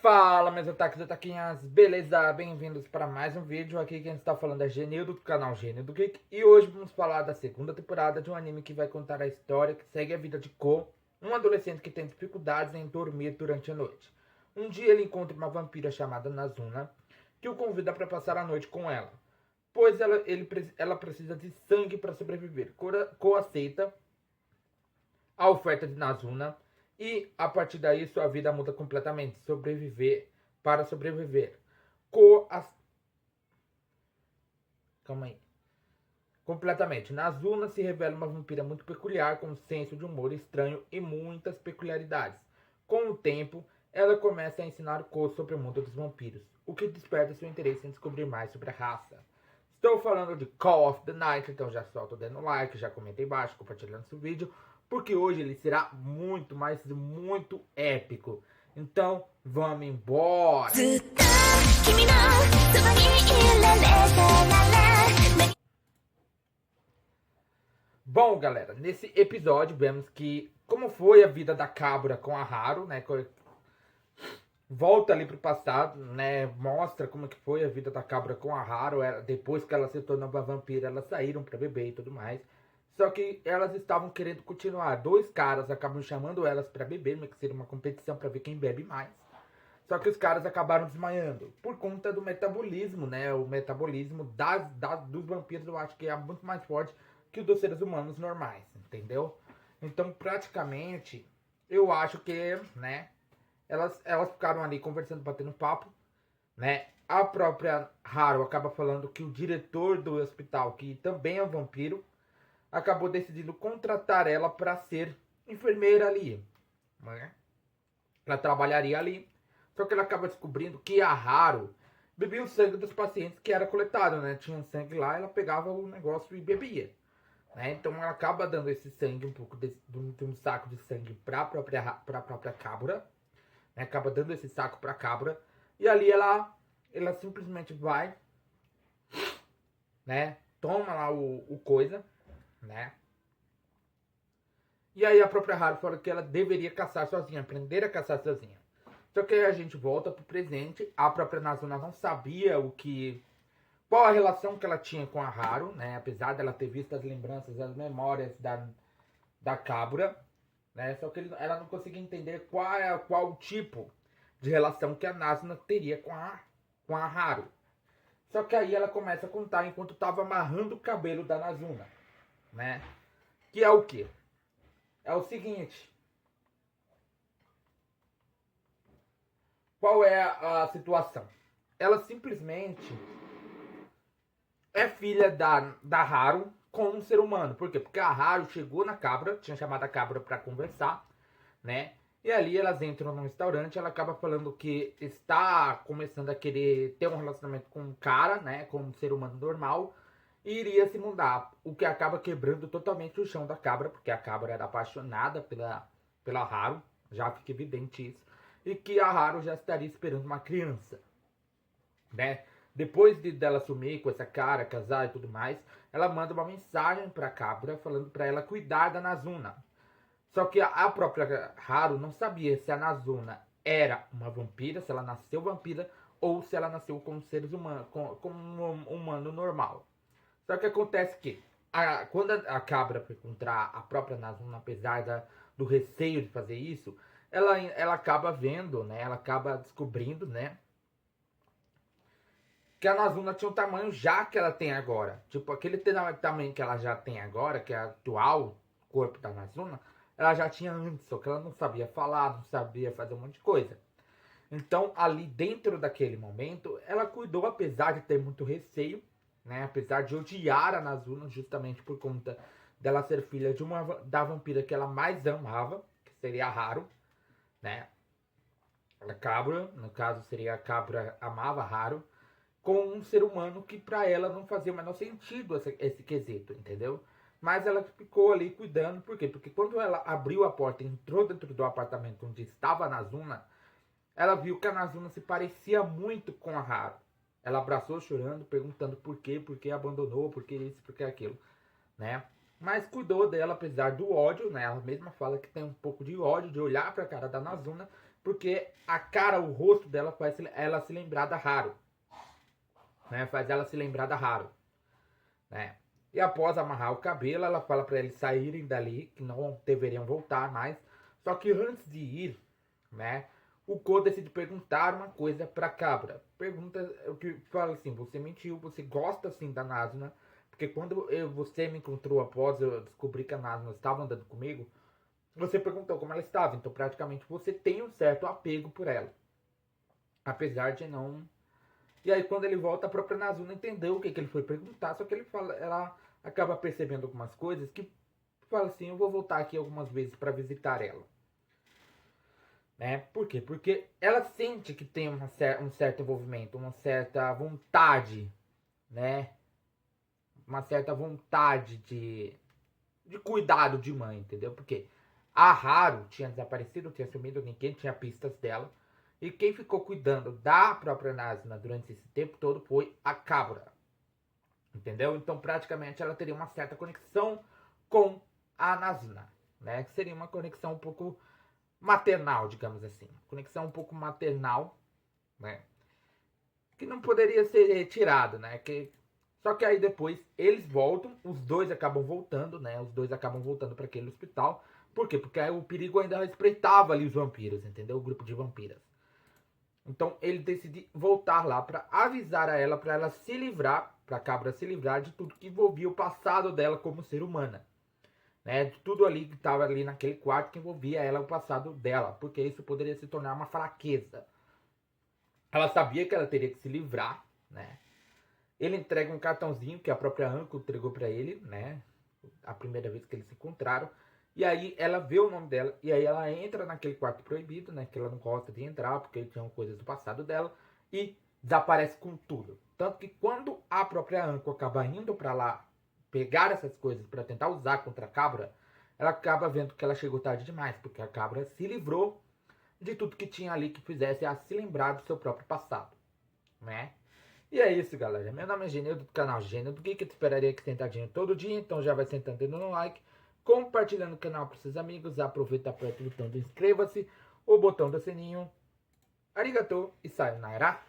Fala, meus ataques e ataquinhas, beleza? Bem-vindos para mais um vídeo. Aqui quem está falando é Genildo, do canal Genildo Geek. E hoje vamos falar da segunda temporada de um anime que vai contar a história que segue a vida de Ko, um adolescente que tem dificuldades em dormir durante a noite. Um dia ele encontra uma vampira chamada Nazuna, que o convida para passar a noite com ela, pois ela precisa de sangue para sobreviver. Ko aceita a oferta de Nazuna e a partir daí sua vida muda completamente. Sobreviver para sobreviver. Calma aí. Completamente. Nazuna se revela uma vampira muito peculiar, com um senso de humor estranho e muitas peculiaridades. Com o tempo, ela começa a ensinar Ko sobre o mundo dos vampiros, o que desperta seu interesse em descobrir mais sobre a raça. Estou falando de Call of the Night, então já solta dando like, já comenta aí embaixo, compartilhando esse vídeo, porque hoje ele será muito, mas muito épico. Então, vamos embora! Bom, galera, nesse episódio vemos que como foi a vida da Kabura com a Haru, né? Volta ali pro passado, né? Mostra como que foi a vida da Kabura com a Haru. Depois que ela se tornou uma vampira, elas saíram pra beber e tudo mais. Só que elas estavam querendo continuar. Dois caras acabam chamando elas pra beber, mas que seria uma competição pra ver quem bebe mais. Só que os caras acabaram desmaiando por conta do metabolismo, né? O metabolismo dos vampiros eu acho que é muito mais forte que o dos seres humanos normais, entendeu? Então, praticamente, eu acho que, né? Elas ficaram ali conversando, batendo papo, né? A própria Haru acaba falando que o diretor do hospital, que também é um vampiro, acabou decidindo contratar ela para ser enfermeira ali, né? Ela trabalharia ali. Só que ela acaba descobrindo que a Haru bebia o sangue dos pacientes que era coletado, né? Tinha sangue lá, ela pegava o negócio e bebia, né? Então ela acaba dando esse sangue, um pouco de um saco de sangue para a própria Kabura, né? Acaba dando esse saco para a Kabura e ali ela simplesmente vai, né? Toma lá o coisa, né? E aí a própria Haru fala que ela deveria caçar sozinha, aprender a caçar sozinha. Só que aí a gente volta pro presente. A própria Nazuna não sabia qual a relação que ela tinha com a Haru, né? Apesar dela ter visto as lembranças, as memórias da Kabura, né? Só que ela não conseguia entender qual o tipo de relação que a Nazuna teria com a Haru. Só que aí ela começa a contar enquanto estava amarrando o cabelo da Nazuna, né? Que é o quê? É o seguinte. Qual é a situação? Ela simplesmente é filha da Haru com um ser humano. Por quê? Porque a Haru chegou na Kabura, tinha chamado a Kabura para conversar, né? E ali elas entram num restaurante, ela acaba falando que está começando a querer ter um relacionamento com um cara, né? Com um ser humano normal. E iria se mudar. O que acaba quebrando totalmente o chão da Kabura, porque a Kabura era apaixonada pela Haru. Já fica evidente isso. E que a Haru já estaria esperando uma criança, né? Depois dela sumir com essa cara, casar e tudo mais, ela manda uma mensagem pra Kabura falando pra ela cuidar da Nazuna. Só que a própria Haru não sabia se a Nazuna era uma vampira, se ela nasceu vampira, ou se ela nasceu como seres humanos, como um humano normal. Só que acontece que quando a Kabura foi encontrar a própria Nazuna, apesar do receio de fazer isso, ela acaba vendo, né? Ela acaba descobrindo, né? Que a Nazuna tinha o tamanho já que ela tem agora. Tipo, aquele tamanho que ela já tem agora, que é o atual corpo da Nazuna, ela já tinha antes, só que ela não sabia falar, não sabia fazer um monte de coisa. Então, ali dentro daquele momento, ela cuidou, apesar de ter muito receio, né? Apesar de odiar a Nazuna, justamente por conta dela ser filha da vampira que ela mais amava, que seria a Haru, né? A Kabura, no caso seria a Kabura amava a Haru, com um ser humano que pra ela não fazia o menor sentido esse quesito, entendeu? Mas ela ficou ali cuidando, por quê? Porque quando ela abriu a porta e entrou dentro do apartamento onde estava a Nazuna, ela viu que a Nazuna se parecia muito com a Haru. Ela abraçou chorando, perguntando por que abandonou, por que isso, por que aquilo, né? Mas cuidou dela apesar do ódio, né? Ela mesma fala que tem um pouco de ódio de olhar pra cara da Nazuna porque a cara, o rosto dela faz ela se lembrar da Haru, né? Faz ela se lembrar da Haru, né? E após amarrar o cabelo, ela fala para eles saírem dali, que não deveriam voltar mais. Só que antes de ir, né, o Ko decide perguntar uma coisa pra Cabra. Pergunta, o que fala assim: você mentiu, você gosta assim da Nazuna? Porque quando você me encontrou após eu descobrir que a Nazuna estava andando comigo, você perguntou como ela estava. Então praticamente você tem um certo apego por ela, apesar de não. E aí quando ele volta, a própria Nazuna entendeu o que ele foi perguntar, só que ele fala, ela acaba percebendo algumas coisas que fala assim: eu vou voltar aqui algumas vezes para visitar ela. Né? Por quê? Porque ela sente que tem um certo envolvimento, uma certa vontade, né? Uma certa vontade de cuidado de mãe, entendeu? Porque a Haru tinha desaparecido, tinha sumido, ninguém tinha pistas dela. E quem ficou cuidando da própria Nazuna durante esse tempo todo foi a Cabra. Entendeu? Então praticamente ela teria uma certa conexão com a Nazuna, né? Que seria uma conexão um pouco maternal, digamos assim. Conexão um pouco maternal, né? Que não poderia ser retirado, né? Só que aí depois eles voltam, os dois acabam voltando, né? Os dois acabam voltando para aquele hospital. Por quê? Porque aí o perigo ainda espreitava ali os vampiros, entendeu? O grupo de vampiras. Então ele decide voltar lá para avisar a ela, para ela se livrar, para a Cabra se livrar de tudo que envolvia o passado dela como ser humana. Né, de tudo ali que estava ali naquele quarto que envolvia ela, o passado dela, porque isso poderia se tornar uma fraqueza. Ela sabia que ela teria que se livrar, né? Ele entrega um cartãozinho que a própria Anko entregou para ele, né? A primeira vez que eles se encontraram. E aí ela vê o nome dela e aí ela entra naquele quarto proibido, né? Que ela não gosta de entrar porque tinham coisas do passado dela e desaparece com tudo. Tanto que quando a própria Anko acaba indo para lá pegar essas coisas para tentar usar contra a Cabra, ela acaba vendo que ela chegou tarde demais, porque a Cabra se livrou de tudo que tinha ali que fizesse a se lembrar do seu próprio passado, né? E é isso, galera. Meu nome é Genildo, do canal Genildo Geek. Eu te esperaria aqui sentadinho todo dia, então já vai sentando, dando um like, compartilhando o canal para seus amigos, aproveita, aperta o botão do inscreva-se, o botão do sininho. Arigatou e sayonara.